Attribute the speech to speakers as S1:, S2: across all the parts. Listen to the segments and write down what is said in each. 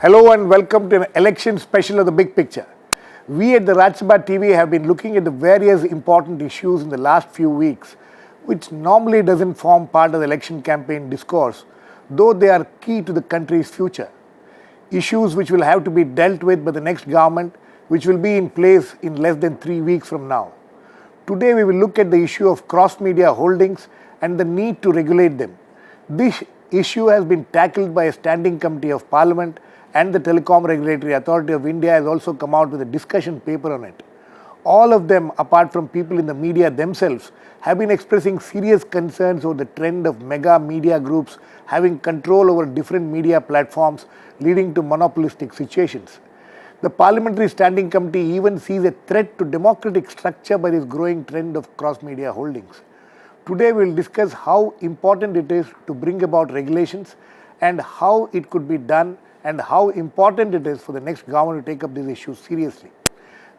S1: Hello and welcome to an election special of the Big Picture. We at the Rajya Sabha TV have been looking at the various important issues in the last few weeks, which normally doesn't form part of the election campaign discourse, though they are key to the country's future. Issues which will have to be dealt with by the next government, which will be in place in less than 3 weeks from now. Today we will look at the issue of cross-media holdings and the need to regulate them. This issue has been tackled by a standing committee of Parliament, and the Telecom Regulatory Authority of India has also come out with a discussion paper on it. All of them, apart from people in the media themselves, have been expressing serious concerns over the trend of mega media groups having control over different media platforms, leading to monopolistic situations. The Parliamentary Standing Committee even sees a threat to democratic structure by this growing trend of cross-media holdings. Today we will discuss how important it is to bring about regulations and how it could be done and how important it is for the next government to take up these issues seriously.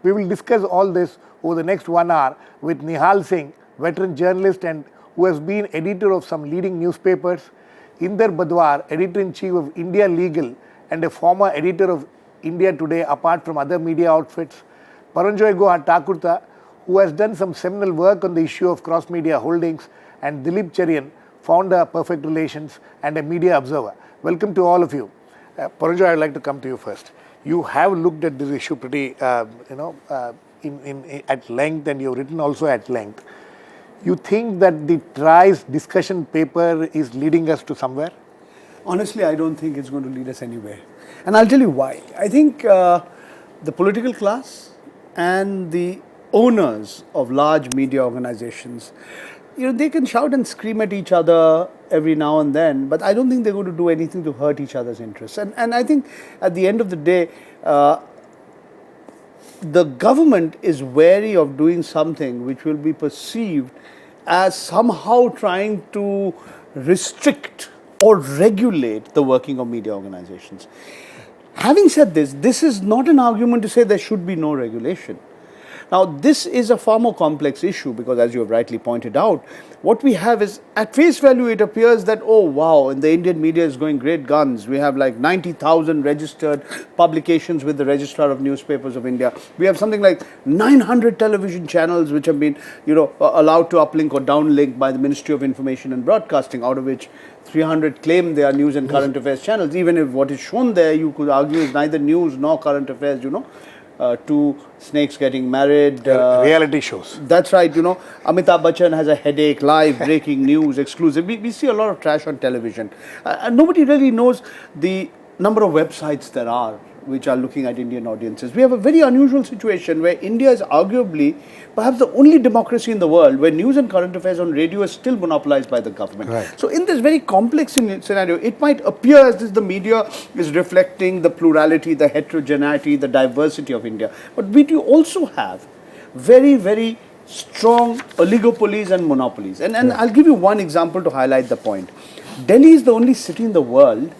S1: We will discuss all this over the next 1 hour with Nihal Singh, veteran journalist and who has been editor of some leading newspapers, Inder Badhwar, editor-in-chief of India Legal and a former editor of India Today apart from other media outfits, Paranjjoy Guha Thakurta, who has done some seminal work on the issue of cross-media holdings, and Dilip Cherian, founder of Perfect Relations and a media observer. Welcome to all of you. Paranjjoy, I would like to come to you first. You have looked at this issue pretty, at length, and you've written also at length. You think that the TRI's discussion paper is leading us to somewhere?
S2: Honestly, I don't think it's going to lead us anywhere. And I'll tell you why. I think the political class and the owners of large media organizations, they can shout and scream at each other every now and then, but I don't think they're going to do anything to hurt each other's interests. And I think at the end of the day, the government is wary of doing something which will be perceived as somehow trying to restrict or regulate the working of media organizations. Having said this, this is not an argument to say there should be no regulation. Now, this is a far more complex issue because, as you have rightly pointed out, what we have is, at face value, it appears that, oh wow, and the Indian media is going great guns. We have like 90,000 registered publications with the Registrar of Newspapers of India. We have something like 900 television channels which have been, allowed to uplink or downlink by the Ministry of Information and Broadcasting, out of which 300 claim they are news and current affairs channels. Even if what is shown there, you could argue, is neither news nor current affairs, two snakes getting married.
S1: Reality shows.
S2: That's right, Amitabh Bachchan has a headache, live, breaking news, exclusive. We see a lot of trash on television. And nobody really knows the number of websites there are which are looking at Indian audiences. We have a very unusual situation where India is arguably perhaps the only democracy in the world where news and current affairs on radio is still monopolized by the government.
S1: Right.
S2: So in this very complex scenario, it might appear as if the media is reflecting the plurality, the heterogeneity, the diversity of India. But we do also have very, very strong oligopolies and monopolies. And I'll give you one example to highlight the point. Delhi is the only city in the world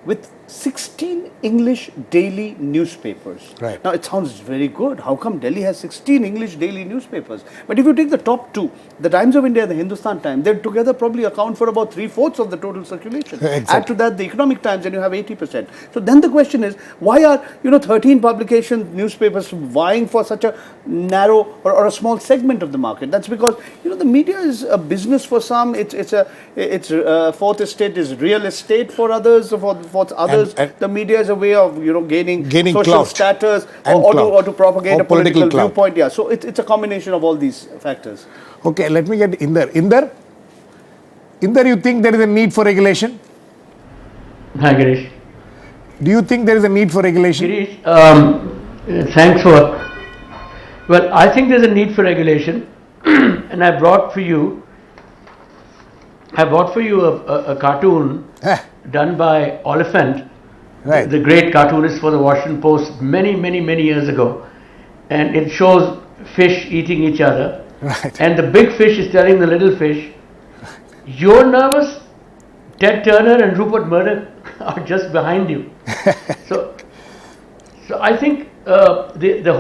S2: with 16 English daily newspapers.
S1: Right.
S2: Now, it sounds very good. How come Delhi has 16 English daily newspapers? But if you take the top two, the Times of India and the Hindustan Times, they together probably account for about 3/4 of the total circulation.
S1: Exactly.
S2: Add to that the Economic Times and you have 80%. So then the question is, why are 13 publications, newspapers vying for such a narrow or a small segment of the market? That's because the media is a business for some. It's fourth estate is real estate for others. For others, the media is a way of gaining social
S1: clout
S2: status or to propagate a political viewpoint. Yeah, so it's a combination of all these factors.
S1: Okay, let me get Inder. Inder, you think there is a need for regulation?
S3: Hi, Girish.
S1: Do you think there is a need for regulation?
S3: Girish, thanks for. Well, I think there's a need for regulation, and I brought for you a cartoon done by Oliphant,
S1: right,
S3: the great cartoonist for the Washington Post many years ago, and it shows fish eating each other,
S1: right,
S3: and the big fish is telling the little fish, "You're nervous? Ted Turner and Rupert Murdoch are just behind you." So I think the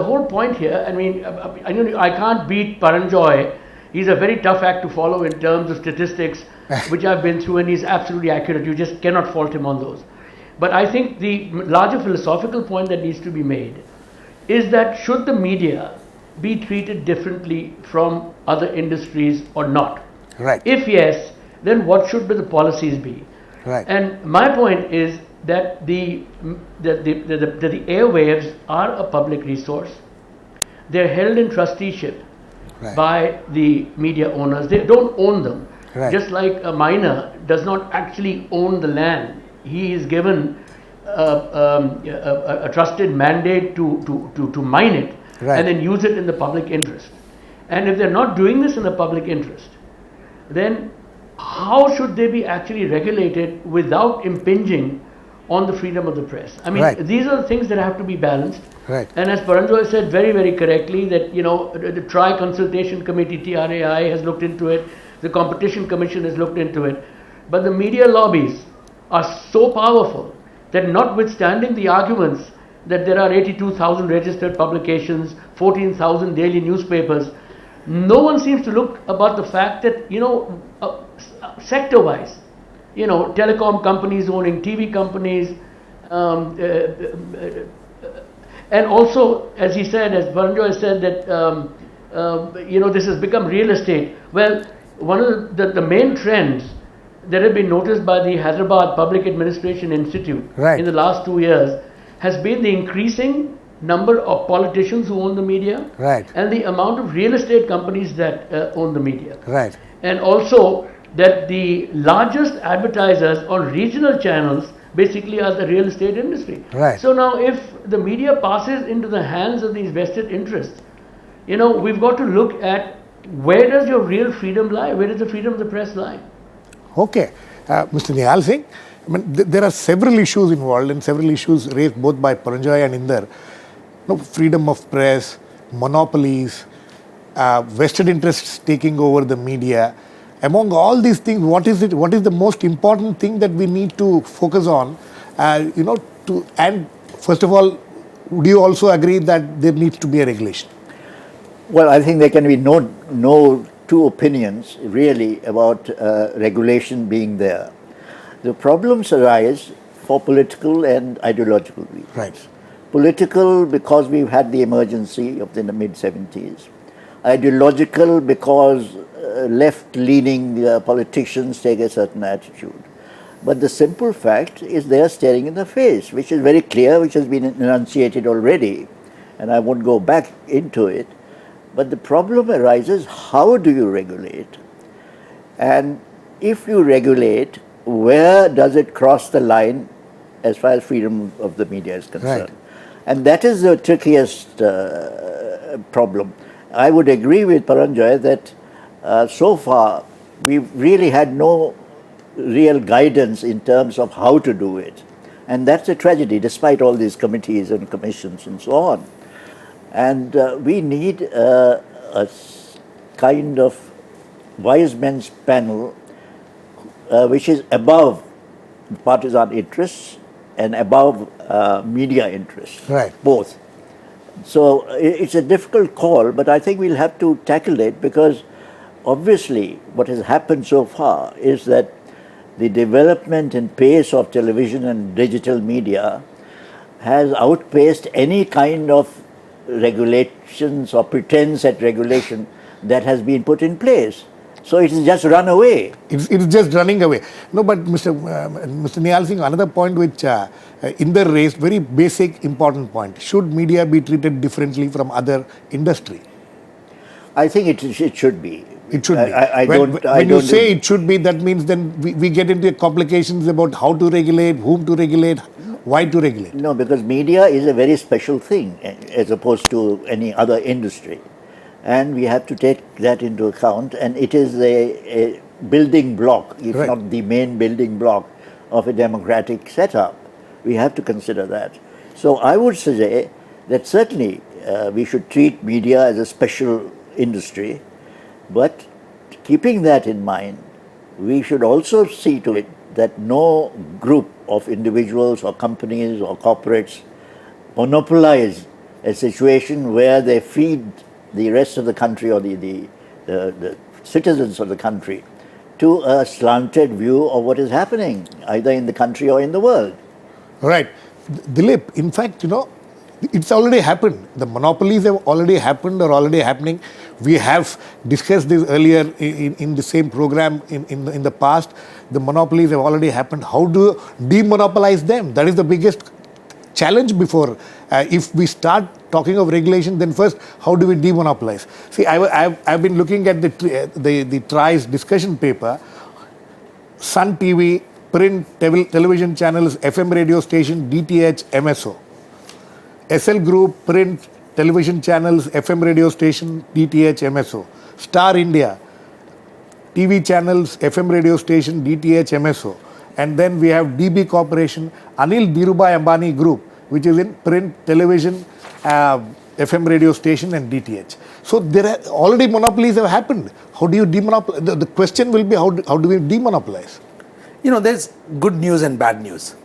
S3: whole point here. I mean, I can't beat Paranjjoy. He's a very tough act to follow in terms of statistics, which I've been through, and he's absolutely accurate. You just cannot fault him on those. But I think the larger philosophical point that needs to be made is that should the media be treated differently from other industries or not?
S1: Right.
S3: If yes, then what should the policies be?
S1: Right.
S3: And my point is that the airwaves are a public resource. They're held in trusteeship
S1: Right.
S3: by the media owners. They don't own them.
S1: Right.
S3: Just like a miner does not actually own the land. He is given a trusted mandate to mine it
S1: Right.
S3: and then use it in the public interest. And if they're not doing this in the public interest, then how should they be actually regulated without impinging on the freedom of the press? I mean,
S1: Right.
S3: these are the things that have to be balanced.
S1: Right.
S3: And as Paranjjoy said very, very correctly, that the Tri-Consultation Committee, TRAI, has looked into it. The Competition Commission has looked into it. But the media lobbies are so powerful that notwithstanding the arguments that there are 82,000 registered publications, 14,000 daily newspapers, no one seems to look about the fact that, sector-wise, telecom companies owning TV companies, and also, as he said, as Paranjjoy said, that this has become real estate. Well, one of the main trends that have been noticed by the Hyderabad Public Administration Institute
S1: Right.
S3: in the last 2 years has been the increasing number of politicians who own the media,
S1: Right.
S3: and the amount of real estate companies that own the media.
S1: Right.
S3: And also that the largest advertisers on regional channels basically are the real estate industry.
S1: Right.
S3: So now if the media passes into the hands of these vested interests, we've got to look at where does your real freedom lie? Where does the freedom of the press lie?
S1: Okay. Mr. Nihal Singh, I mean, there are several issues involved and several issues raised both by Paranjjoy and Inder. Freedom of press, monopolies, vested interests taking over the media. Among all these things, what is the most important thing that we need to focus on? And first of all, would you also agree that there needs to be a regulation?
S4: Well, I think there can be no two opinions really about regulation being there. The problems arise for political and ideological reasons.
S1: Right.
S4: Political because we've had the emergency of the mid-70s. Ideological because left-leaning politicians take a certain attitude. But the simple fact is they are staring in the face, which is very clear, which has been enunciated already, and I won't go back into it. But the problem arises, how do you regulate? And if you regulate, where does it cross the line as far as freedom of the media is concerned?
S1: Right.
S4: And that is the trickiest problem. I would agree with Paranjjoy that so far we've really had no real guidance in terms of how to do it. And that's a tragedy, despite all these committees and commissions and so on. And we need a kind of wise men's panel which is above partisan interests and above media interests,
S1: Right.
S4: both. So it's a difficult call, but I think we'll have to tackle it because obviously what has happened so far is that the development and pace of television and digital media has outpaced any kind of regulations or pretense at regulation that has been put in place. So it has just run away.
S1: It's just running away. No, but Mr. Nihal Singh, another point which Inder raised, very basic, important point. Should media be treated differently from other industry?
S4: I think it should be.
S1: It should be.
S4: When
S1: you say it should be, that means then we get into complications about how to regulate, whom to regulate, why to regulate.
S4: No, because media is a very special thing as opposed to any other industry. And we have to take that into account. And it is a building block, if
S1: Right.
S4: not the main building block of a democratic setup. We have to consider that. So I would say that certainly we should treat media as a special industry. But keeping that in mind, we should also see to it that no group of individuals or companies or corporates monopolize a situation where they feed the rest of the country or the citizens of the country to a slanted view of what is happening, either in the country or in the world.
S1: Right. Dilip, in fact, it's already happened. The monopolies have already happened or already happening. We have discussed this earlier in the same program in the past. The monopolies have already happened. How do you demonopolize them? That is the biggest challenge before. If we start talking of regulation, then first, how do we demonopolize? See, I've been looking at the TRI's discussion paper. Sun TV, print television channels, FM radio station, DTH, MSO. SL Group, print television channels, FM radio station, DTH, MSO. Star India, TV channels, FM radio station, DTH, MSO. And then we have DB Corporation, Anil Dhirubhai Ambani Group, which is in print, television, FM radio station and DTH. So there are already monopolies have happened. How do you demonopolize? The question will be how do we demonopolize?
S5: There's good news and bad news.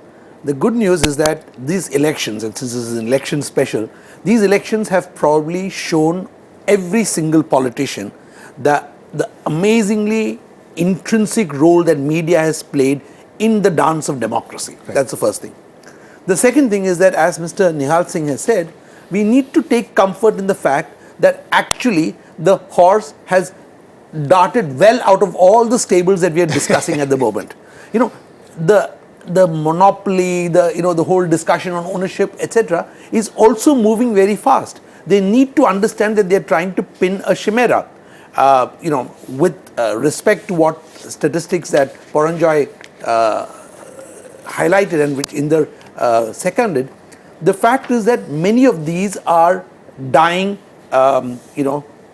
S5: The good news is that these elections, and since this is an election special, these elections have probably shown every single politician the amazingly intrinsic role that media has played in the dance of democracy. Right. That's the first thing. The second thing is that, as Mr. Nihal Singh has said, we need to take comfort in the fact that actually the horse has darted well out of all the stables that we are discussing at the moment. The monopoly, the whole discussion on ownership, etc., is also moving very fast. They need to understand that they are trying to pin a chimera. With respect to what statistics that Paranjjoy highlighted and which Inder seconded, the fact is that many of these are dying,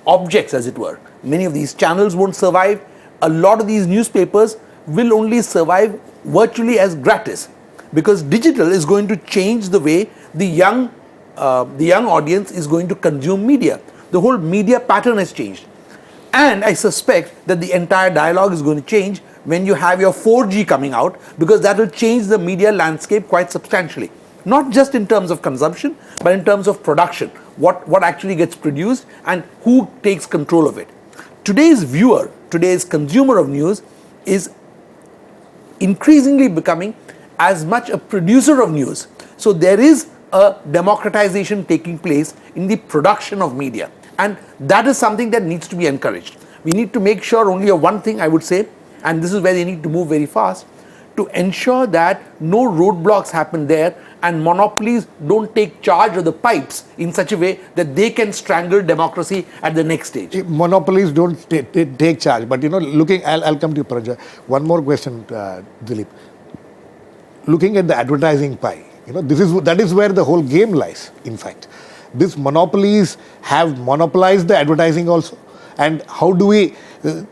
S5: objects, as it were. Many of these channels won't survive. A lot of these newspapers will only survive virtually as gratis, because digital is going to change the way the young audience is going to consume media. The whole media pattern has changed. And I suspect that the entire dialogue is going to change when you have your 4G coming out, because that will change the media landscape quite substantially. Not just in terms of consumption, but in terms of production. What actually gets produced and who takes control of it. Today's viewer, today's consumer of news is increasingly becoming as much a producer of news. So there is a democratization taking place in the production of media. And that is something that needs to be encouraged. We need to make sure only of one thing, I would say, and this is where they need to move very fast, to ensure that no roadblocks happen there and monopolies don't take charge of the pipes in such a way that they can strangle democracy at the next stage.
S1: Monopolies don't take charge, but I'll come to you, Paranjjoy. One more question, Dilip. Looking at the advertising pie, that is where the whole game lies, in fact. These monopolies have monopolized the advertising also. And how do we,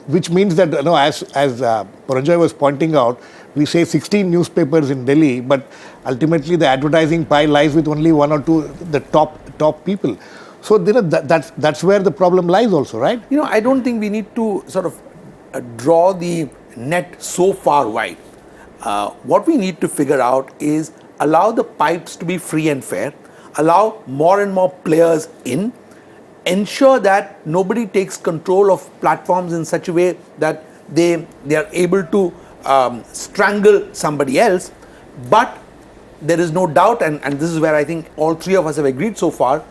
S1: which means that, as Paranjjoy was pointing out, we say 16 newspapers in Delhi, but ultimately the advertising pie lies with only one or two, the top people. So that's where the problem lies also, right?
S5: I don't think we need to sort of draw the net so far wide. What we need to figure out is allow the pipes to be free and fair, allow more and more players in, ensure that nobody takes control of platforms in such a way that they are able to strangle somebody else. But there is no doubt, and this is where I think all three of us have agreed so far,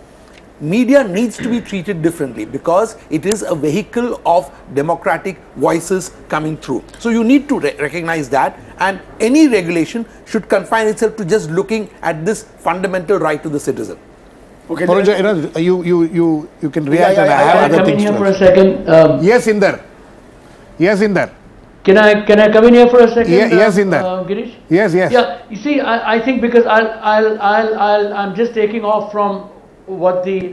S5: media needs to be treated differently because it is a vehicle of democratic voices coming through. So you need to recognize that, and any regulation should confine itself to just looking at this fundamental right to the citizen.
S2: Okay,
S1: Paranjjoy, you can react, and I have other things
S3: to
S1: to
S3: for a
S1: ask.
S3: second.
S1: Yes, Inder. Yes, Inder.
S3: Can I come in here for a second?
S1: Yes, Inder.
S3: Girish.
S1: Yes.
S3: Yeah. You see, I think because I'm just taking off from what the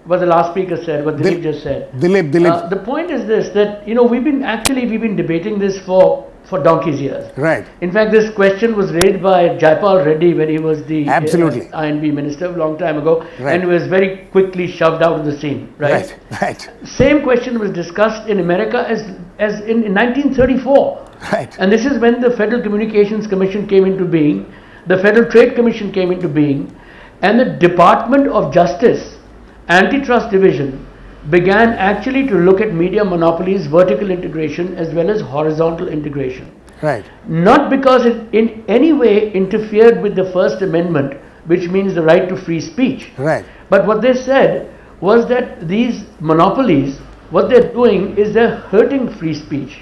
S3: last speaker said, what Dilip just said.
S1: Dilip.
S3: The point is this, that we've been debating this for donkey's years.
S1: Right.
S3: In fact, this question was raised by Jaipal Reddy when he was the
S1: Absolutely.
S3: INB minister a long time ago,
S1: Right.
S3: and was very quickly shoved out of the scene. Right.
S1: Right.
S3: Same question was discussed in America as in 1934.
S1: Right.
S3: And this is when the Federal Communications Commission came into being, the Federal Trade Commission came into being, and the Department of Justice Antitrust Division began actually to look at media monopolies, vertical integration as well as horizontal integration.
S1: Right.
S3: Not because it in any way interfered with the First Amendment, which means the right to free speech.
S1: Right.
S3: But what they said was that these monopolies, what they're doing is they're hurting free speech.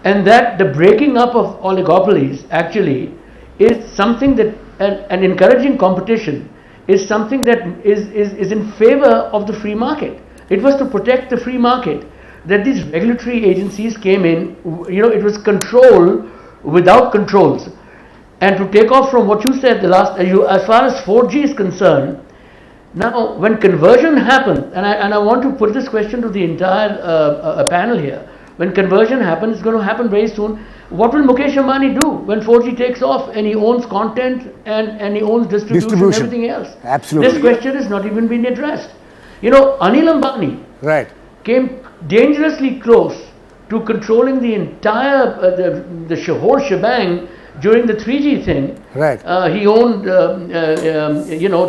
S3: And that the breaking up of oligopolies actually is something that, and encouraging competition is something that is in favor of the free market. It was to protect the free market that these regulatory agencies came in. It was control without controls. And to take off from what you said, as far as 4G is concerned, now when conversion happens, and I want to put this question to the entire panel here, when conversion happens, it's going to happen very soon. What will Mukesh Ambani do when 4G takes off and he owns content and he owns distribution and everything else?
S1: Absolutely.
S3: This question has not even been addressed. Anil Ambani
S1: Right.
S3: came dangerously close to controlling the entire the whole shebang during the 3G thing.
S1: Right.
S3: He owned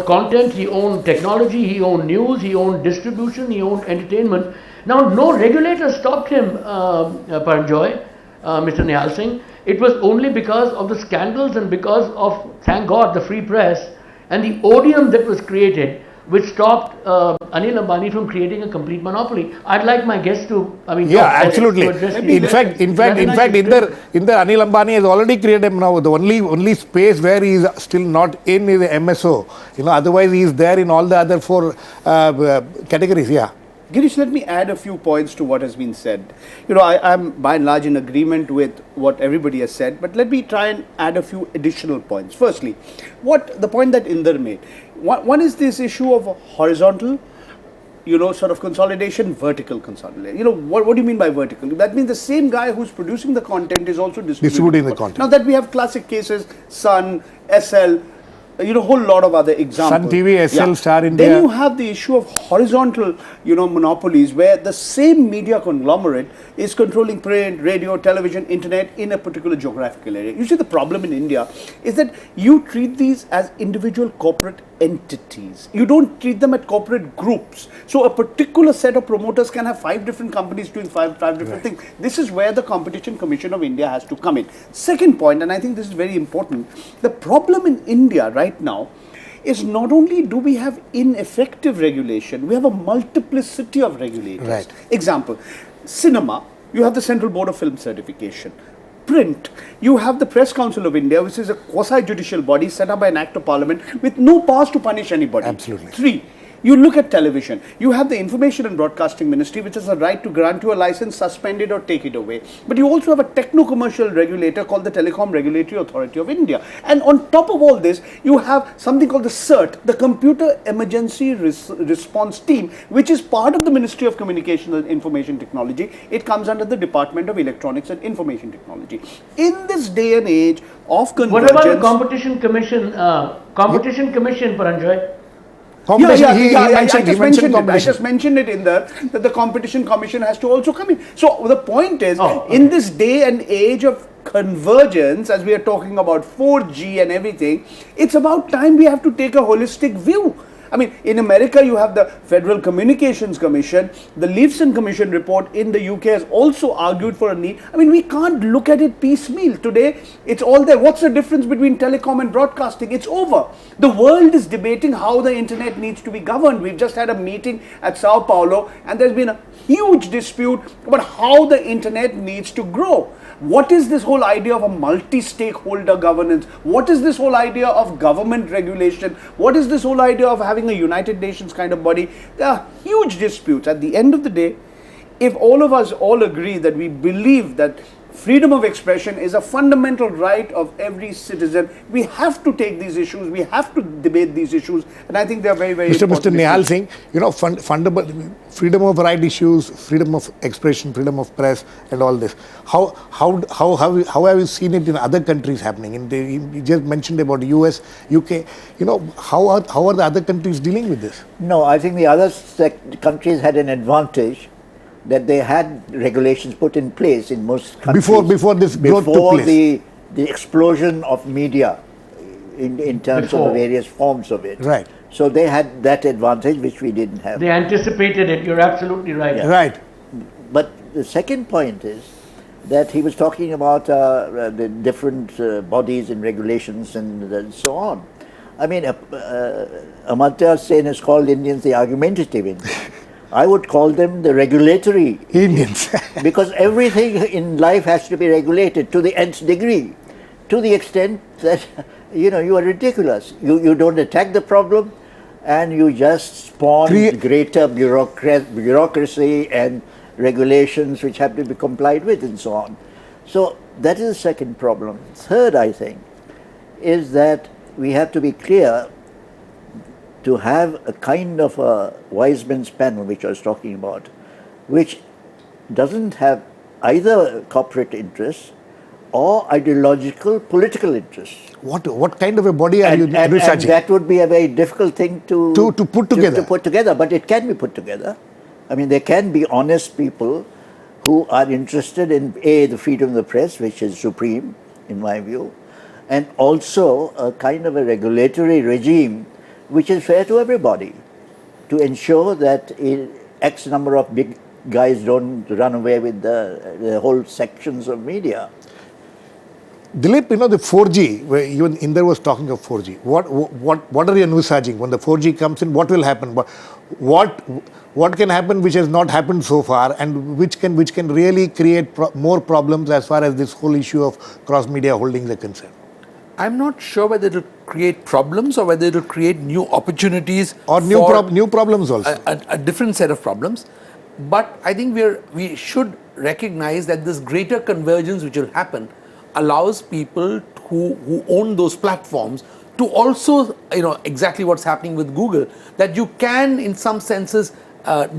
S3: content, he owned technology, he owned news, he owned distribution, he owned entertainment. Now no regulator stopped him, Paranjjoy, Mr. Nihal Singh. It was only because of the scandals and because of, thank God, the free press and the odium that was created, which stopped Anil Ambani from creating a complete monopoly. I'd like my guests to,
S1: absolutely.
S3: to address
S1: In fact, Inder Anil Ambani has already created now. The only space where he is still not in is the MSO. Otherwise he is there in all the other four categories. Yeah.
S2: Girish, let me add a few points to what has been said. I'm by and large in agreement with what everybody has said, but let me try and add a few additional points. Firstly, the point that Inder made. One is this issue of horizontal, sort of consolidation, vertical consolidation. What do you mean by vertical? That means the same guy who's producing the content is also distributing
S1: the content.
S2: Now that we have classic cases, Sun, SL, a whole lot of other examples.
S1: Sun TV, SL, Star India.
S2: Then you have the issue of horizontal, monopolies where the same media conglomerate is controlling print, radio, television, internet in a particular geographical area. You see, the problem in India is that you treat these as individual corporate entities. You don't treat them as corporate groups. So a particular set of promoters can have 5 different companies doing five different things. This is where the Competition Commission of India has to come in. Second point, and I think this is very important, the problem in India right now is not only do we have ineffective regulation, we have a multiplicity of regulators.
S1: Right.
S2: Example, cinema, you have the Central Board of Film Certification. Print, you have the Press Council of India, which is a quasi-judicial body set up by an Act of Parliament with no powers to punish anybody.
S1: Absolutely.
S2: 3, you look at television, you have the Information and Broadcasting Ministry, which has a right to grant you a license, suspend it or take it away. But you also have a techno-commercial regulator called the Telecom Regulatory Authority of India. And on top of all this, you have something called the CERT, the Computer Emergency Response Team, which is part of the Ministry of Communication and Information Technology. It comes under the Department of Electronics and Information Technology. In this day and age of convergence...
S3: What about the Competition Commission, Paranjjoy?
S2: I just mentioned it in there, that the Competition Commission has to also come in. So the point is, in this day and age of convergence, as we are talking about 4G and everything, it's about time we have to take a holistic view. I mean, in America, you have the Federal Communications Commission. The Leveson Commission report in the UK has also argued for a need. I mean, we can't look at it piecemeal. Today, it's all there. What's the difference between telecom and broadcasting? It's over. The world is debating how the internet needs to be governed. We've just had a meeting at Sao Paulo, and there's been a huge dispute about how the internet needs to grow. What is this whole idea of a multi-stakeholder governance? What is this whole idea of government regulation? What is this whole idea of having a United Nations kind of body? There are huge disputes. At the end of the day, if all of us all agree that we believe that freedom of expression is a fundamental right of every citizen, we have to take these issues, we have to debate these issues, and I think they are very, very important.
S1: Mr. Nihal Singh, fundamental freedom of right issues, freedom of expression, freedom of press, and all this. How have you seen it in other countries happening? You just mentioned about US, UK. How are the other countries dealing with this?
S4: No, I think the other countries had an advantage that they had regulations put in place in most countries.
S1: Before this growth took place.
S4: The explosion of media in terms of the various forms of it.
S1: Right.
S4: So they had that advantage which we didn't have.
S3: They anticipated it, you're absolutely right.
S1: Yeah. Right.
S4: But the second point is, that he was talking about the different bodies and regulations and so on. I mean, Amartya Sen has called Indians the argumentative Indians. I would call them the regulatory
S1: Indians.
S4: because everything in life has to be regulated to the nth degree, to the extent that, you know, you are ridiculous. You don't attack the problem and you just spawn greater bureaucracy and regulations which have to be complied with and so on. So that is the second problem. Third, I think, is that we have to be clear to have a kind of a wise men's panel, which I was talking about, which doesn't have either corporate interests or ideological political interests.
S1: What kind of a body are you
S4: And
S1: researching?
S4: that would be a very difficult thing to
S1: put together.
S4: To put together, but it can be put together. I mean, there can be honest people who are interested in the freedom of the press, which is supreme, in my view, and also a kind of a regulatory regime which is fair to everybody, to ensure that X number of big guys don't run away with the whole sections of media.
S1: Dilip, you know, the 4G, where even Inder was talking of 4G. What are you envisaging when the 4G comes in? What will happen? What can happen which has not happened so far, and which can really create more problems as far as this whole issue of cross-media holdings are concerned?
S5: I'm not sure whether it will create problems or whether it will create new opportunities
S1: Or new problems also.
S5: a different set of problems. But I think we should recognize that this greater convergence which will happen allows people who own those platforms to also, you know, exactly what's happening with Google, that you can in some senses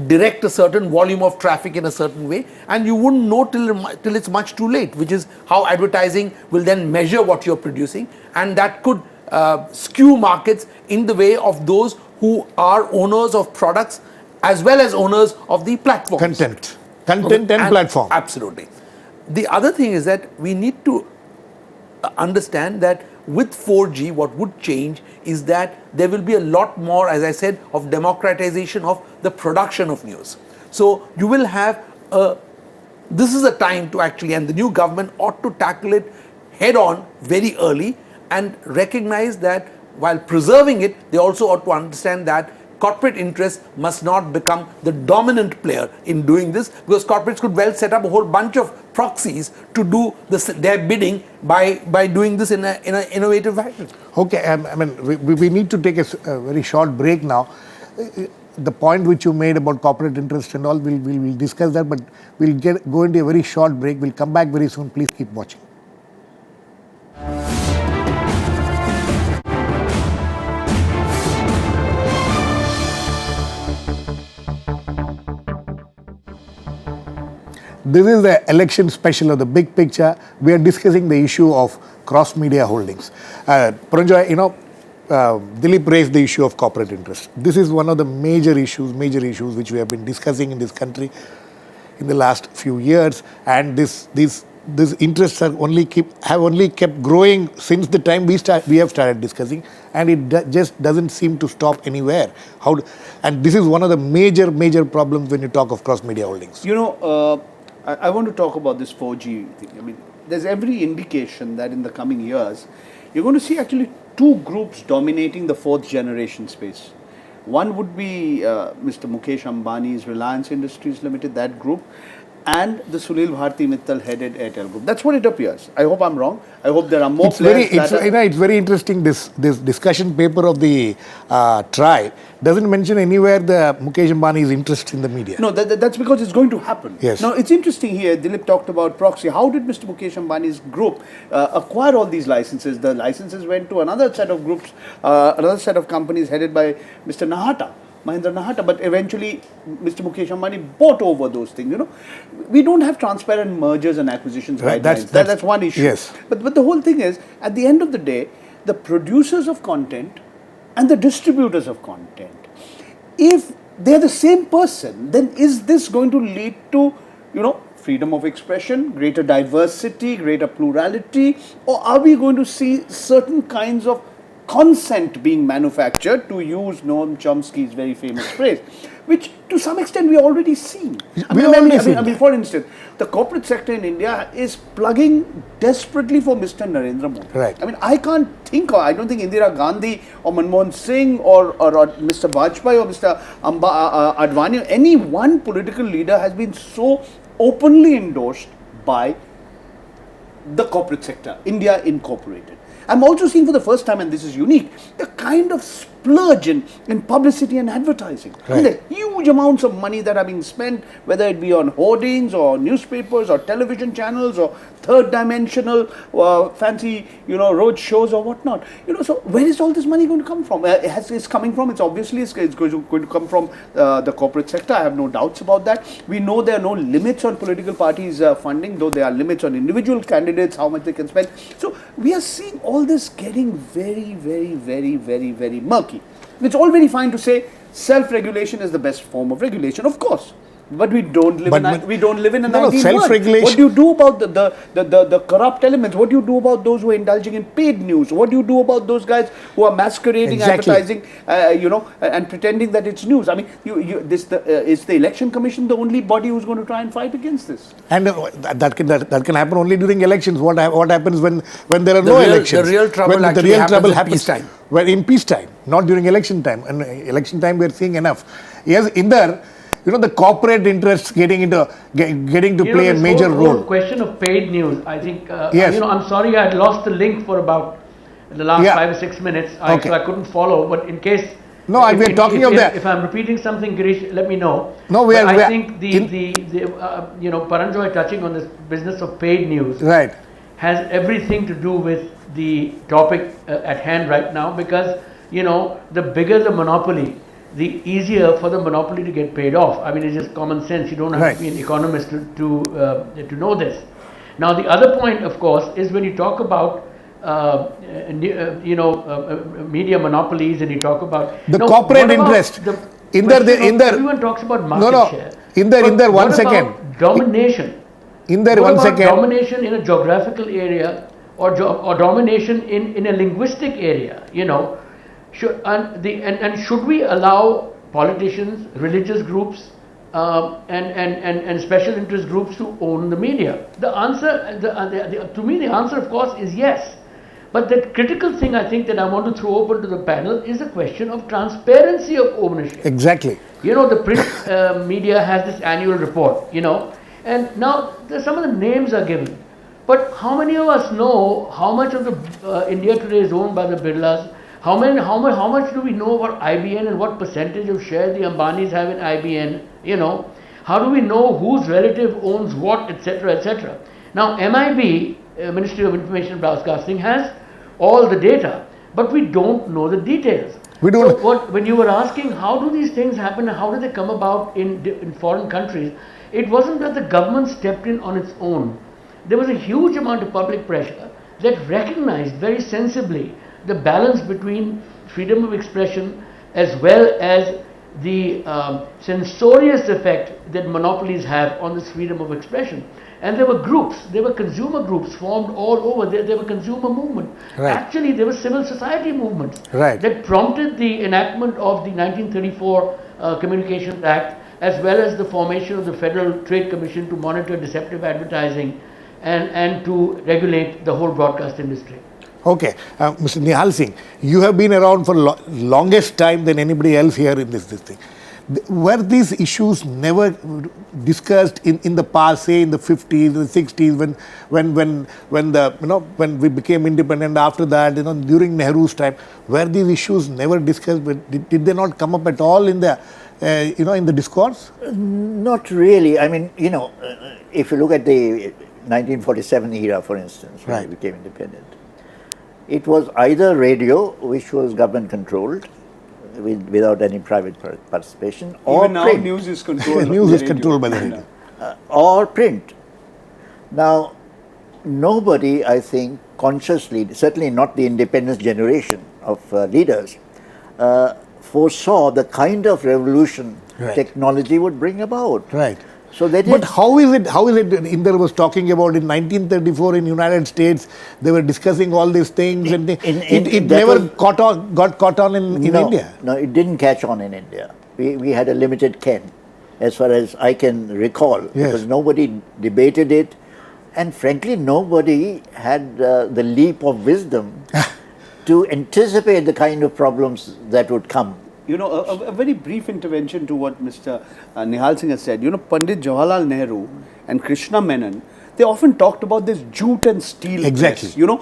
S5: direct a certain volume of traffic in a certain way, and you wouldn't know till it's much too late, which is how advertising will then measure what you're producing, and that could skew markets in the way of those who are owners of products as well as owners of the platforms.
S1: Content and platform.
S5: Absolutely. The other thing is that we need to understand that with 4G, what would change is that there will be a lot more, as I said, of democratization of the production of news. So you will have this is a time to actually, and the new government ought to tackle it head on very early and recognize that while preserving it, they also ought to understand that corporate interests must not become the dominant player in doing this, because corporates could well set up a whole bunch of proxies to do their bidding by doing this in an innovative fashion.
S1: Okay, I mean, we need to take a very short break now. The point which you made about corporate interest and all, we'll discuss that, but we'll go into a very short break. We'll come back very soon. Please keep watching. This is the election special of the big picture. We are discussing the issue of cross-media holdings. Paranjjoy, you know, Dilip raised the issue of corporate interest. This is one of the major issues which we have been discussing in this country in the last few years, and these interests have only kept growing since the time we have started discussing, and it just doesn't seem to stop anywhere. And this is one of the major problems when you talk of cross-media holdings.
S2: You know, I want to talk about this 4G thing. I mean, there's every indication that in the coming years, you're going to see actually two groups dominating the fourth generation space. One would be Mr. Mukesh Ambani's Reliance Industries Limited, that group, and the Sunil Bharti Mittal headed Airtel group. That's what it appears. I hope I'm wrong. I hope there are more players.
S1: It's very interesting. This discussion paper of the TRI doesn't mention anywhere the Mukesh Ambani's interest in the media.
S2: No, that's because it's going to happen.
S1: Yes.
S2: Now, it's interesting here, Dilip talked about proxy. How did Mr. Mukesh Ambani's group acquire all these licenses? The licenses went to another set of groups, another set of companies headed by Mr. Mahendra Nahata, but eventually Mr. Mukesh Ambani bought over those things. You know, we don't have transparent mergers and acquisitions guidelines. That's one issue.
S1: Yes.
S2: But the whole thing is, at the end of the day, the producers of content and the distributors of content, if they're the same person, then is this going to lead to, you know, freedom of expression, greater diversity, greater plurality, or are we going to see certain kinds of consent being manufactured, to use Noam Chomsky's very famous phrase, which to some extent we are already seeing. I mean, for instance, the corporate sector in India is plugging desperately for Mr. Narendra Modi.
S1: Right.
S2: I mean, I don't think Indira Gandhi or Manmohan Singh or Mr. Vajpayee or Mr. Advani, any one political leader has been so openly endorsed by the corporate sector, India Incorporated. I'm also seeing for the first time, and this is unique, the kind of splurge in publicity and advertising.
S1: Right.
S2: I mean, the huge amounts of money that are being spent, whether it be on hoardings or newspapers or television channels or third dimensional fancy, road shows or whatnot. So where is all this money going to come from? It's coming from, it's going to come from the corporate sector. I have no doubts about that. We know there are no limits on political parties' funding, though there are limits on individual candidates, how much they can spend. So we are seeing all this getting very, very, very, very, very murky. It's all very fine to say self-regulation is the best form of regulation, of course. But we don't live in a 19th
S1: self-regulation.
S2: What do you do about the corrupt elements? What do you do about those who are indulging in paid news? What do you do about those guys who are masquerading, advertising, and pretending that it's news? I mean, is the Election Commission the only body who's going to try and fight against this?
S1: And that can happen only during elections. What happens when there are no elections?
S5: The real trouble happens in peacetime.
S1: Well, in peacetime, not during election time. And election time we are seeing enough. Yes, Inder, the corporate interests getting to play a major role.
S3: Whole question of paid news, I think,
S1: yes.
S3: I'm sorry I had lost the link for about the last 5 or 6 minutes, so I couldn't follow, but in case...
S1: No, we are talking of that.
S3: If I'm repeating something, Girish, let me know.
S1: No,
S3: I think Paranjjoy touching on this business of paid news has everything to do with the topic at hand right now, because, the bigger the monopoly, the easier for the monopoly to get paid off. I mean, it's just common sense. You don't have to be an economist to know this. Now, the other point, of course, is when you talk about media monopolies, and you talk about
S1: the corporate interest.
S3: Everyone talks about market share.
S1: Inder, one second.
S3: Domination.
S1: Inder, one second.
S3: Domination in a geographical area or domination in a linguistic area, should we allow politicians, religious groups, and special interest groups to own the media? The answer, to me, the answer, of course, is yes. But the critical thing I think that I want to throw open to the panel is the question of transparency of ownership.
S1: Exactly.
S3: The print media has this annual report, and now some of the names are given. But how many of us know how much of the India today is owned by the Birlas? How much do we know about IBN and what percentage of shares the Ambanis have in IBN? How do we know whose relative owns what, etc., etc.? Now, MIB, Ministry of Information and Broadcasting, has all the data, but we don't know the details.
S1: We don't.
S3: So when you were asking how do these things happen and how do they come about in foreign countries, it wasn't that the government stepped in on its own. There was a huge amount of public pressure that recognized very sensibly the balance between freedom of expression as well as the censorious effect that monopolies have on this freedom of expression. And there were groups, there were consumer groups formed all over, there were consumer movement. Actually, there were civil society movements that prompted the enactment of the 1934 Communications Act, as well as the formation of the Federal Trade Commission to monitor deceptive advertising and to regulate the whole broadcast industry.
S1: Okay, Mr. Nihal Singh, you have been around for longest time than anybody else here in this thing. Were these issues never discussed in the past, say in the 50s, the 60s, when we became independent? After that, during Nehru's time, were these issues never discussed? But did they not come up at all in the in the discourse?
S4: Not really. I mean, if you look at the 1947 era, for instance, when we became independent, it was either radio, which was government controlled, without any private participation, or
S2: even now
S4: print.
S2: News is controlled.
S1: News is controlled by the radio.
S4: Or print. Now, nobody, I think, consciously, certainly not the independence generation of leaders, foresaw the kind of revolution technology would bring about. So they did.
S1: But how is it? Inder was talking about in 1934 in United States, they were discussing all these things, and it never got caught on in India.
S4: No, it didn't catch on in India. We had a limited ken, as far as I can recall, because nobody debated it, and frankly, nobody had the leap of wisdom to anticipate the kind of problems that would come.
S2: You know, a very brief intervention to what Mr. Nihal Singh has said. You know, Pandit Jawaharlal Nehru and Krishna Menon, they often talked about this jute and steel.
S1: Exactly.
S2: Press. You know,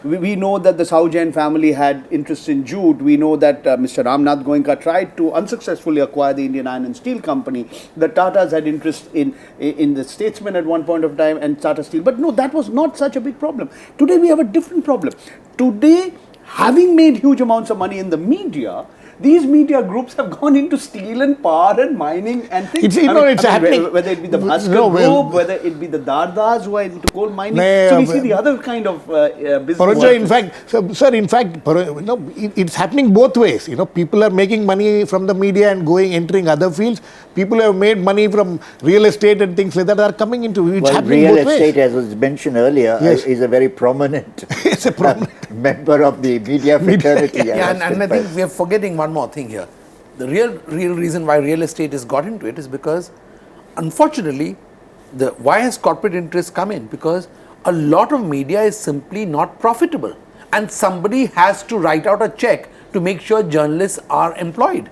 S2: we know that the South Jain family had interest in jute. We know that Mr. Ramnath Goenka tried to unsuccessfully acquire the Indian Iron and Steel Company. The Tatas had interest in the Statesman at one point of time and Tata Steel. But no, that was not such a big problem. Today we have a different problem. Today, having made huge amounts of money in the media, these media groups have gone into steel and power and mining and things.
S1: It's happening.
S2: Whether it be the Bhaskar group, whether it be the Dardas who are into coal mining. So we see the other kind of business.
S1: Paranjjoy, in fact, it's happening both ways. You know, people are making money from the media and entering other fields. People who have made money from real estate and things like that are coming into. It's happening
S4: real
S1: both ways.
S4: estate, as was mentioned earlier, is a very prominent, member of the media fraternity.
S5: And I think we are forgetting one more thing here. The real reason why real estate has got into it is because, unfortunately, why has corporate interests come in? Because a lot of media is simply not profitable, and somebody has to write out a check to make sure journalists are employed,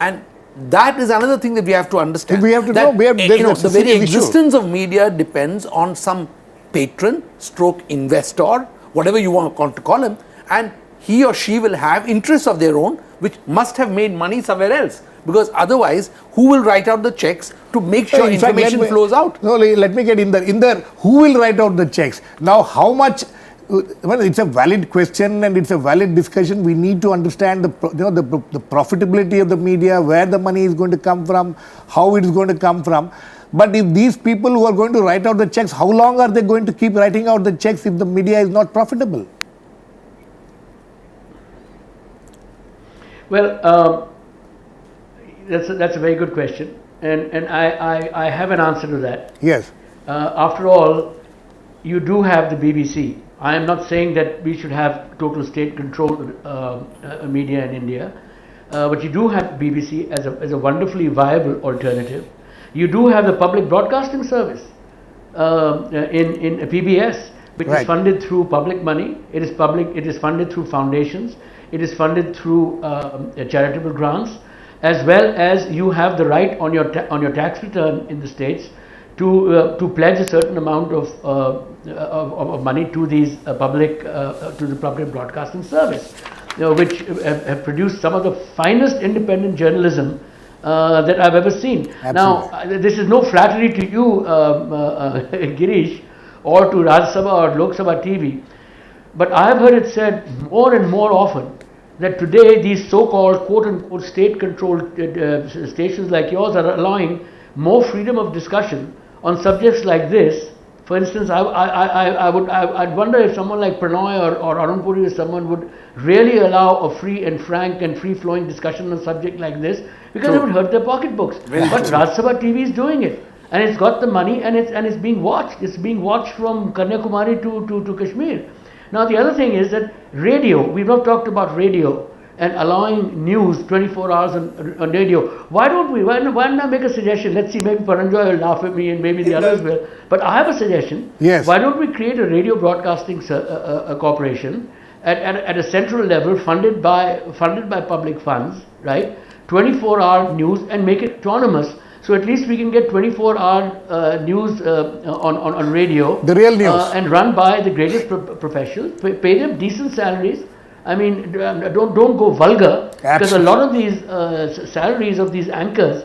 S5: and that is another thing that we have to understand.
S1: We have to know.
S5: The very existence of media depends on some patron, stroke investor, whatever you want to call him, and he or she will have interests of their own, which must have made money somewhere else. Because otherwise, who will write out the checks to make sure information flows out?
S1: No, let me get Inder, who will write out the checks? Now, how much? Well, it's a valid question and it's a valid discussion. We need to understand the profitability of the media, where the money is going to come from, how it is going to come from. But if these people who are going to write out the checks, how long are they going to keep writing out the checks if the media is not profitable?
S3: Well, that's a very good question, and I have an answer to that.
S1: Yes.
S3: After all, you do have the BBC. I am not saying that we should have total state-controlled media in India, but you do have BBC as a wonderfully viable alternative. You do have the public broadcasting service in PBS, which is funded through public money. It is funded through foundations. It is funded through charitable grants, as well as you have the right on your tax return in the States to pledge a certain amount of money to these to the public broadcasting service, which have produced some of the finest independent journalism that I've ever seen. Absolutely. Now, this is no flattery to you, Girish, or to Rajya Sabha or Lok Sabha TV, but I have heard it said more and more often that today these so-called quote-unquote state-controlled stations like yours are allowing more freedom of discussion on subjects like this. For instance, I'd wonder if someone like Paranjjoy or Arun Puri or someone would really allow a free and frank and free-flowing discussion on a subject like this, because it would hurt their pocketbooks. But Rajya Sabha TV is doing it, and it's got the money, and it's being watched. It's being watched from Kanyakumari to Kashmir. Now the other thing is that radio, we've not talked about radio and allowing news 24 hours on radio. Why don't I make a suggestion? Let's see, maybe Paranjjoy will laugh at me and maybe the others will. But I have a suggestion.
S1: Yes.
S3: Why don't we create a radio broadcasting corporation at a central level funded by public funds, right? 24-hour news, and make it autonomous. So at least we can get 24-hour news on radio.
S1: The real news.
S3: And run by the greatest professionals. Pay them decent salaries. I mean, don't go vulgar. Because a lot of these salaries of these anchors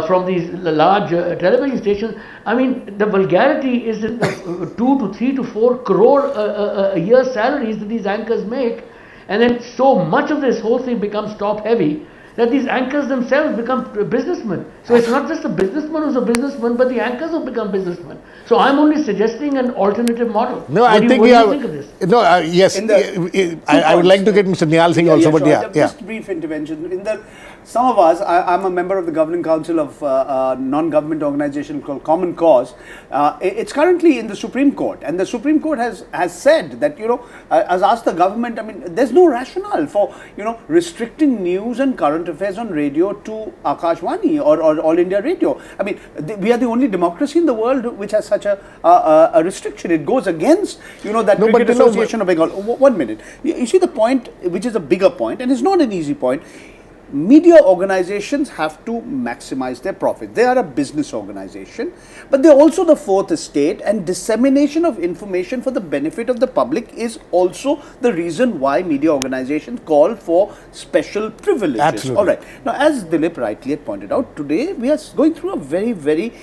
S3: from these large television stations, I mean, the vulgarity is in the 2 to 3 to 4 crore a year salaries that these anchors make. And then so much of this whole thing becomes top heavy, that these anchors themselves become businessmen. So it's not just the businessman who's a businessman, but the anchors have become businessmen. So I'm only suggesting an alternative model.
S1: No,
S3: what do you think of this?
S1: No, yes. I would like to get Mr. Nihal Singh also, but
S2: Just brief intervention. In that, some of us, I'm a member of the governing council of a non-government organization called Common Cause. It's currently in the Supreme Court, and the Supreme Court has said that, has asked the government, I mean, there's no rationale for, restricting news and current affairs on radio to Akashvani or All India Radio. I mean, we are the only democracy in the world which has such a restriction. It goes against, that Cricket Association of Bengal. 1 minute. You see the point, which is a bigger point, and it's not an easy point. Media organizations have to maximize their profit. They are a business organization, but they're also the fourth estate, and dissemination of information for the benefit of the public is also the reason why media organizations call for special privileges.
S1: Absolutely.
S2: All right. Now, as Dilip rightly had pointed out, today we are going through a very, very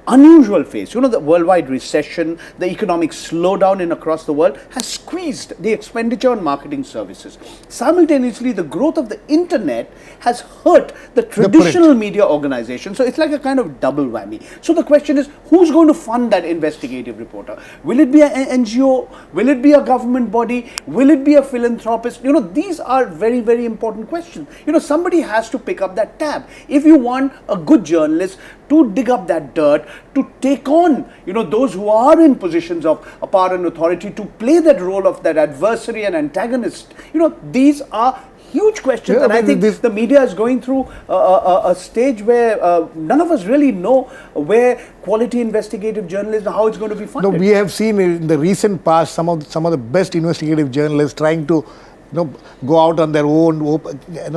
S2: unusual phase. The worldwide recession, the economic slowdown across the world has squeezed the expenditure on marketing services. Simultaneously, the growth of the internet has hurt the traditional media organization. So it's like a kind of double whammy. So the question is, who's going to fund that investigative reporter? Will it be an NGO? Will it be a government body? Will it be a philanthropist? These are very, very important questions. Somebody has to pick up that tab. If you want a good journalist to dig up that dirt, to take on, those who are in positions of power and authority, to play that role of that adversary and antagonist, these are huge questions. And I think the media is going through a stage where none of us really know where quality investigative journalism, how it's going to be funded.
S1: No, we have seen in the recent past some of the best investigative journalists trying to go out on their own,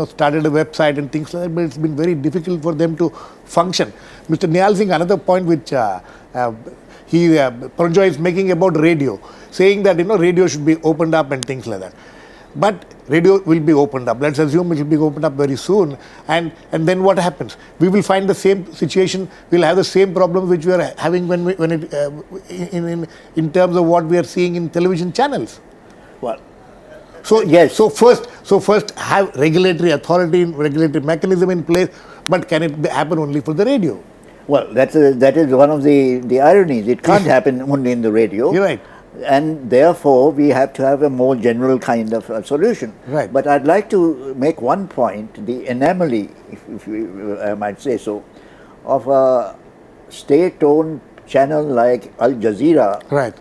S1: started a website and things like that, but it's been very difficult for them to function. Mr. Nihal Singh, another point which Paranjjoy is making about radio, saying that, radio should be opened up and things like that. But radio will be opened up. Let's assume it will be opened up very soon. And then what happens? We will find the same situation. We'll have the same problems which we are having in terms of what we are seeing in television channels.
S4: Well,
S1: so
S4: yes.
S1: So first have regulatory authority, regulatory mechanism in place. But can it happen only for the radio?
S4: Well, that is one of the ironies. It can't happen only in the radio.
S1: You're right.
S4: And therefore, we have to have a more general kind of solution.
S1: Right.
S4: But I'd like to make one point, the anomaly, if I might say so, of a state-owned channel like Al Jazeera,
S1: Right.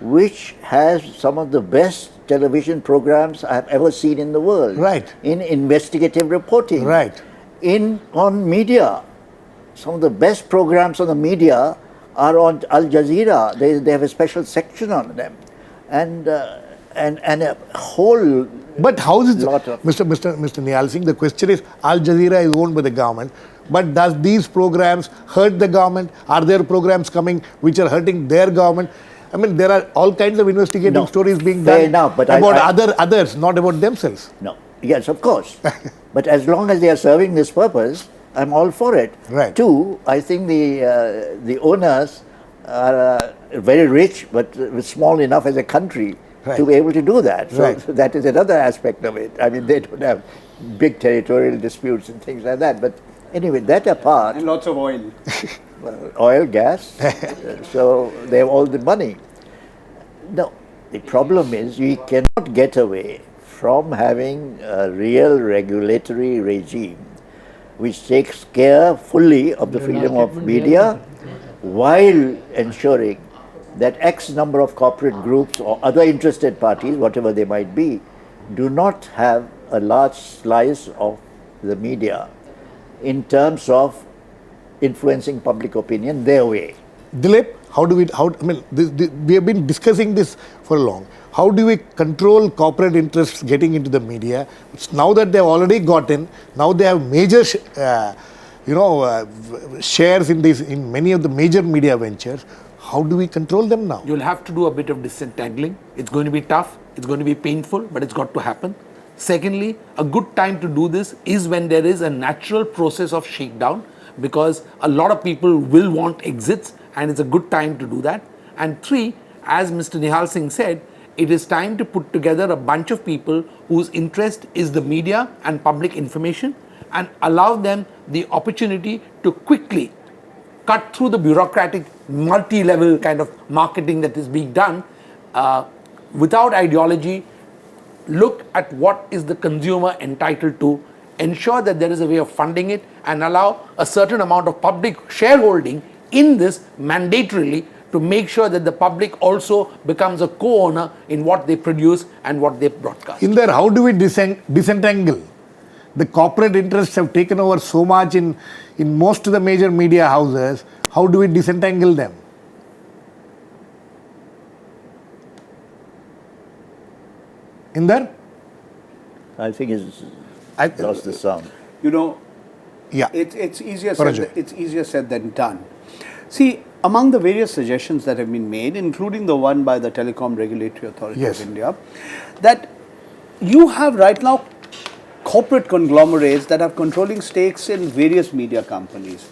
S4: which has some of the best television programs I've ever seen in the world.
S1: Right.
S4: In investigative reporting.
S1: Right.
S4: On media. Some of the best programs on the media are on Al Jazeera. They have a special section on them, and a whole.
S1: But how is it,
S4: lot of
S1: Mr. Nihal Singh? The question is, Al Jazeera is owned by the government, but does these programs hurt the government? Are there programs coming which are hurting their government? I mean, there are all kinds of investigative stories being done
S4: enough, but
S1: about others, not about themselves.
S4: No, yes, of course. But as long as they are serving this purpose, I'm all for it.
S1: Right.
S4: Two, I think the owners are very rich, but small enough as a country to be able to do that. So that is another aspect of it. I mean, they don't have big territorial disputes and things like that. But anyway, that apart.
S2: And lots of oil.
S4: Well, oil, gas, so they have all the money. No, the problem is we cannot get away from having a real regulatory regime which takes care fully of the freedom of media while ensuring that X number of corporate groups or other interested parties, whatever they might be, do not have a large slice of the media in terms of influencing public opinion their way.
S1: Dilip, we have been discussing this for long. How do we control corporate interests getting into the media? Now that they have already gotten, now they have major, shares in many of the major media ventures. How do we control them now?
S5: You'll have to do a bit of disentangling. It's going to be tough. It's going to be painful, but it's got to happen. Secondly, a good time to do this is when there is a natural process of shakedown, because a lot of people will want exits, and it's a good time to do that. And three, as Mr. Nihal Singh said, it is time to put together a bunch of people whose interest is the media and public information, and allow them the opportunity to quickly cut through the bureaucratic, multi-level kind of marketing that is being done without ideology. Look at what is the consumer entitled to, ensure that there is a way of funding it and allow a certain amount of public shareholding in this mandatorily to make sure that the public also becomes a co-owner in what they produce and what they broadcast.
S1: In there, how do we disentangle? The corporate interests have taken over so much in most of the major media houses. How do we disentangle them? Inder?
S4: I think it's lost the sound.
S2: You know,
S1: Yeah.
S2: it's easier
S1: Paranjjoy.
S2: it's easier said than done. See, among the various suggestions that have been made, including the one by the Telecom Regulatory Authority
S1: Yes.
S2: of India, that you have right now corporate conglomerates that have controlling stakes in various media companies,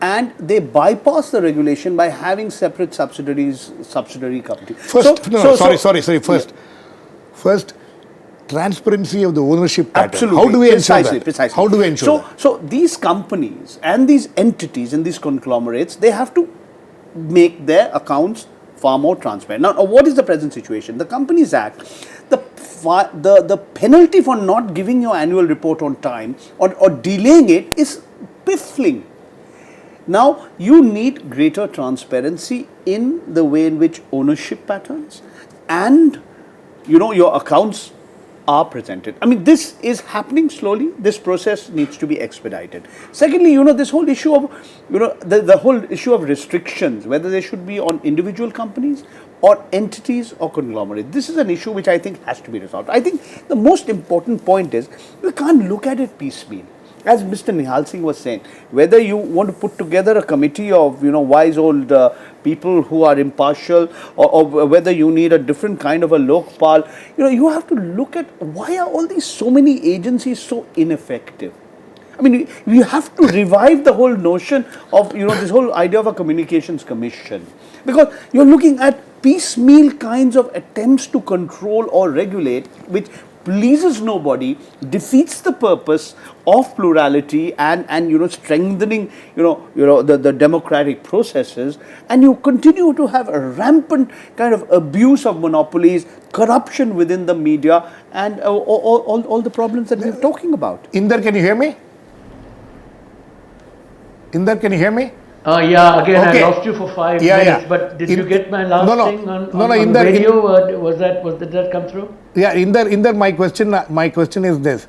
S2: and they bypass the regulation by having separate subsidiary companies.
S1: First, transparency of the ownership pattern.
S2: Absolutely.
S1: How do we ensure
S2: Precisely,
S1: that?
S2: Precisely.
S1: How do we ensure that?
S2: So these companies and these entities and these conglomerates, they have to make their accounts far more transparent. Now, what is the present situation? The Companies Act, the penalty for not giving your annual report on time or delaying it is piffling. Now, you need greater transparency in the way in which ownership patterns and, you know, your accounts are presented. I mean, this is happening slowly. This process needs to be expedited. Secondly, you know, this whole issue of, you know, the whole issue of restrictions, whether they should be on individual companies or entities or conglomerates. This is an issue which I think has to be resolved. I think the most important point is we can't look at it piecemeal. As Mr. Nihal Singh was saying, whether you want to put together a committee of, you know, wise old people who are impartial, or whether you need a different kind of a Lokpal, you know, you have to look at why are all these so many agencies so ineffective. I mean, you have to revive the whole notion of, you know, this whole idea of a communications commission, because you're looking at piecemeal kinds of attempts to control or regulate, which pleases nobody, defeats the purpose of plurality and you know, strengthening, you know the democratic processes, and you continue to have a rampant kind of abuse of monopolies, corruption within the media, and all the problems that we're talking about.
S1: Inder, can you hear me? Inder, can you hear me?
S3: Yeah, again,
S1: Okay.
S3: I lost you for 5
S1: Yeah,
S3: minutes,
S1: yeah.
S3: but did you get my last
S1: No,
S3: thing on
S1: Inder,
S3: radio? Did that come through?
S1: Yeah, Inder, my question is this,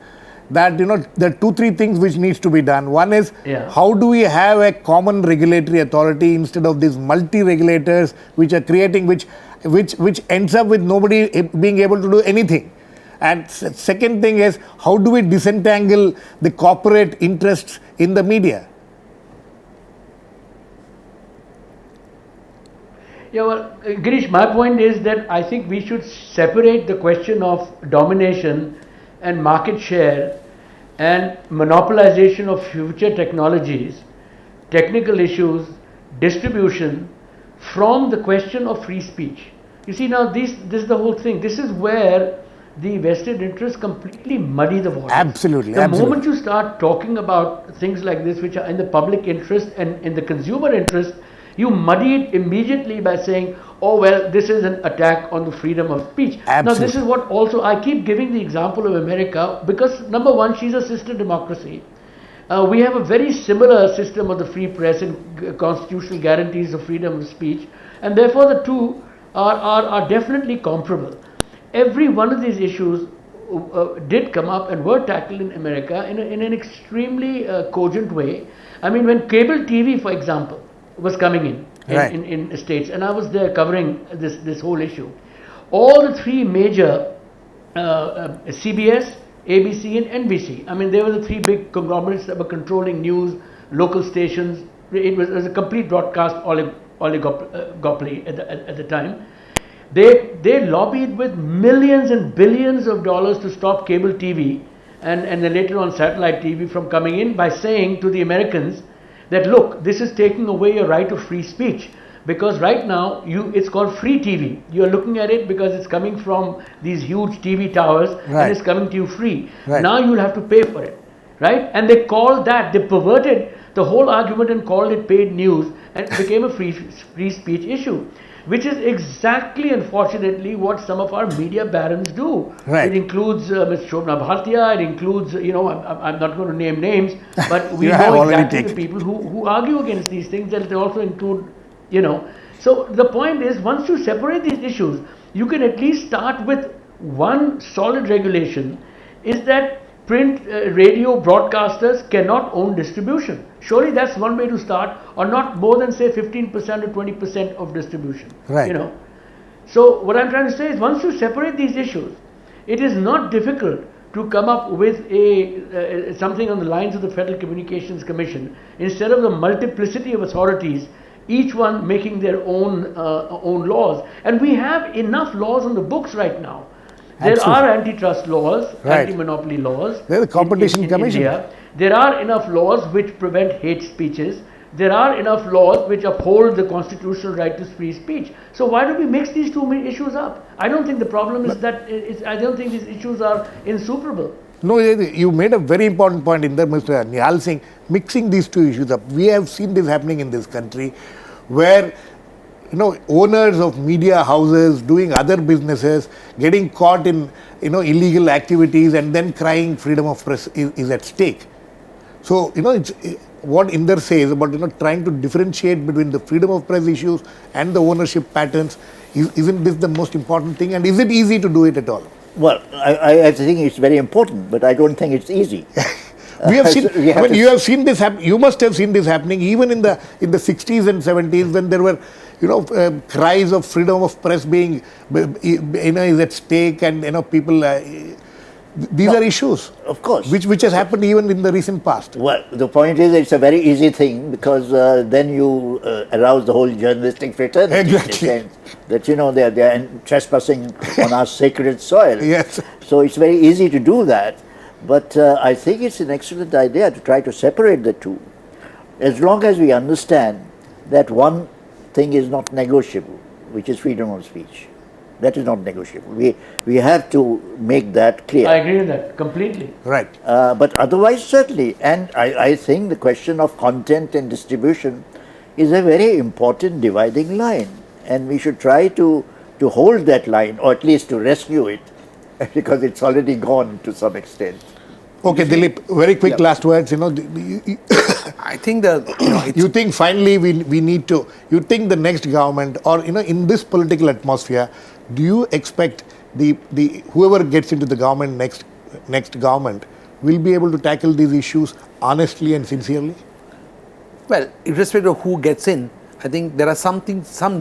S1: that, you know, there are 2-3 things which needs to be done. One is,
S3: Yeah.
S1: how do we have a common regulatory authority instead of these multi-regulators which are creating, which ends up with nobody being able to do anything. And second thing is, how do we disentangle the corporate interests in the media?
S3: Yeah, well, Girish, my point is that I think we should separate the question of domination and market share and monopolization of future technologies, technical issues, distribution, from the question of free speech. You see, now this is the whole thing. This is where the vested interests completely muddy the waters.
S1: Absolutely.
S3: The moment you start talking about things like this, which are in the public interest and in the consumer interest, you muddy it immediately by saying, oh well, this is an attack on the freedom of speech.
S1: Absolutely.
S3: Now this is what also, I keep giving the example of America because number one, she's a sister democracy. We have a very similar system of the free press and constitutional guarantees of freedom of speech, and therefore the two are definitely comparable. Every one of these issues did come up and were tackled in America in an extremely cogent way. I mean, when cable TV, for example, was coming in states, and I was there covering this whole issue. All the three major CBS, ABC and NBC, I mean, they were the three big conglomerates that were controlling news, local stations. It was a complete broadcast oligopoly at the time. They lobbied with millions and billions of dollars to stop cable TV and then later on satellite TV from coming in by saying to the Americans that, look, this is taking away your right of free speech, because right now it's called free TV. You are looking at it because it's coming from these huge TV towers,
S1: Right.
S3: and it's coming to you free.
S1: Right.
S3: Now you'll have to pay for it, right? And they called that, they perverted the whole argument and called it paid news, and it became a free speech issue, which is exactly, unfortunately, what some of our media barons do.
S1: Right.
S3: It includes Ms. Shobna Bhartiya, it includes, I'm not going to name names, but we
S1: You have
S3: know
S1: already
S3: exactly the
S1: taken.
S3: people who argue against these things, and they also include, So the point is, once you separate these issues, you can at least start with one solid regulation, is that print radio broadcasters cannot own distribution. Surely that's one way to start, or not more than say 15% or 20% of distribution.
S1: Right.
S3: So what I'm trying to say is, once you separate these issues, it is not difficult to come up with something on the lines of the Federal Communications Commission, instead of the multiplicity of authorities, each one making their own laws. And we have enough laws on the books right now. There
S1: Absolutely.
S3: are antitrust laws,
S1: Right.
S3: anti-monopoly laws.
S1: There's a competition
S3: in
S1: commission.
S3: India. There are enough laws which prevent hate speeches. There are enough laws which uphold the constitutional right to free speech. So why do we mix these two issues up? I don't think the problem is that. I don't think these issues are insuperable.
S1: No, you made a very important point in there, Mr. Nihal Singh, mixing these two issues up. We have seen this happening in this country, where owners of media houses doing other businesses, getting caught in illegal activities, and then crying freedom of press is at stake. So it's what Inder says about trying to differentiate between the freedom of press issues and the ownership patterns. Isn't this the most important thing, and is it easy to do it at all?
S4: Well, I think it's very important, but I don't think it's easy.
S1: We have seen. You have seen this happen. You must have seen this happening even in the 60s and 70s, when there were cries of freedom of press being is at stake, and people. These are issues,
S4: Of course.
S1: which has happened even in the recent past.
S4: Well, the point is, it's a very easy thing, because then you arouse the whole journalistic fraternity.
S1: Exactly.
S4: In the sense that they are trespassing on our sacred soil.
S1: Yes.
S4: So it's very easy to do that, but I think it's an excellent idea to try to separate the two, as long as we understand that one thing is not negotiable, which is freedom of speech. That is not negotiable. We have to make that clear.
S3: I agree with that completely.
S1: Right.
S4: But otherwise, certainly, and I think the question of content and distribution is a very important dividing line, and we should try to hold that line, or at least to rescue it, because it's already gone to some extent.
S1: Okay, Dilip. Very quick last words.
S5: I think that
S1: You think finally we need to. You think the next government, or in this political atmosphere, do you expect the whoever gets into the government next government will be able to tackle these issues honestly and sincerely?
S5: Well, irrespective of who gets in, I think there are some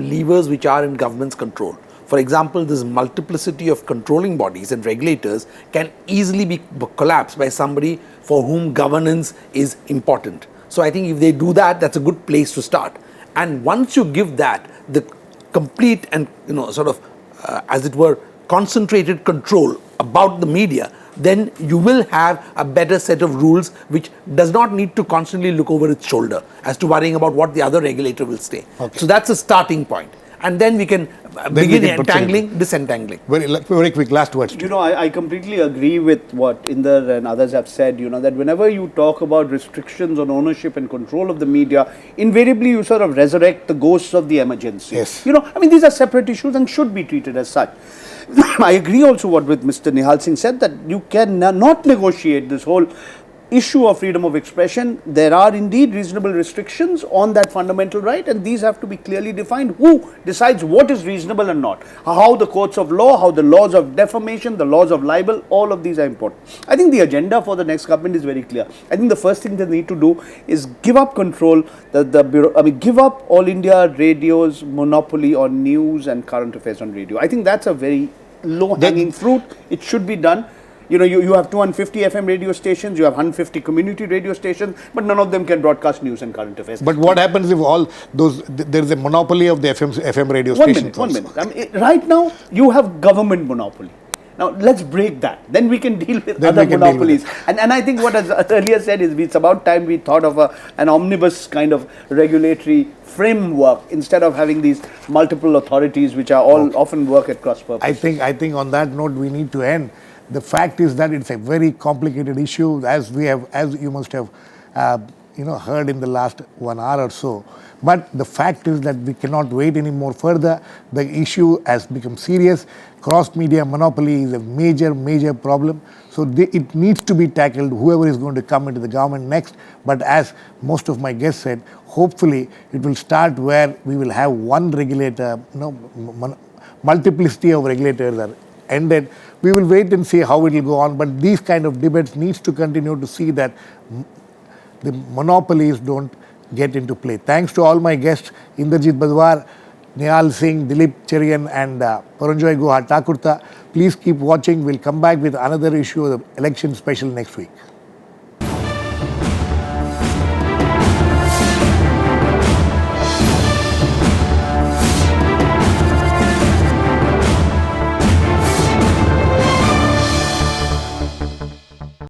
S5: levers which are in government's control. For example, this multiplicity of controlling bodies and regulators can easily be collapsed by somebody for whom governance is important. So I think if they do that, that's a good place to start. And once you give that the complete and as it were, concentrated control about the media, then you will have a better set of rules which does not need to constantly look over its shoulder as to worrying about what the other regulator will say.
S1: Okay.
S5: So that's a starting point. And then we can begin entangling, disentangling.
S1: Very quick last words.
S2: I completely agree with what Inder and others have said, that whenever you talk about restrictions on ownership and control of the media, invariably you sort of resurrect the ghosts of the emergency.
S1: Yes.
S2: These are separate issues and should be treated as such. I agree also what with Mr. Nihal Singh said, that you can not negotiate this whole issue of freedom of expression. There are indeed reasonable restrictions on that fundamental right, and these have to be clearly defined. Who decides what is reasonable and not? How the courts of law, how the laws of defamation, the laws of libel, all of these are important. I think the agenda for the next government is very clear. I think the first thing they need to do is give up control, give up All India Radio's monopoly on news and current affairs on radio. I think that's a very low-hanging fruit. It should be done. You have 250 FM radio stations, you have 150 community radio stations, but none of them can broadcast news and current affairs.
S1: But what happens if all those, there is a monopoly of the FM radio stations?
S2: One minute. Right now, you have government monopoly. Now, let's break that. Then we can deal with other monopolies. And I think what as earlier said is, it's about time we thought of an omnibus kind of regulatory framework instead of having these multiple authorities which are all often work at cross purpose.
S1: I think on that note we need to end. The fact is that it's a very complicated issue, as you must have heard in the last 1 hour or so. But the fact is that we cannot wait any more further. The issue has become serious. Cross-media monopoly is a major, major problem. So it needs to be tackled, whoever is going to come into the government next. But as most of my guests said, hopefully it will start where we will have one regulator, multiplicity of regulators are ended. We will wait and see how it will go on. But these kind of debates needs to continue to see that the monopolies don't get into play. Thanks to all my guests, Inderjit Badhwar, Nihal Singh, Dilip, Cherian and Paranjjoy, Guha, Thakurta. Please keep watching. We'll come back with another issue of the election special next week.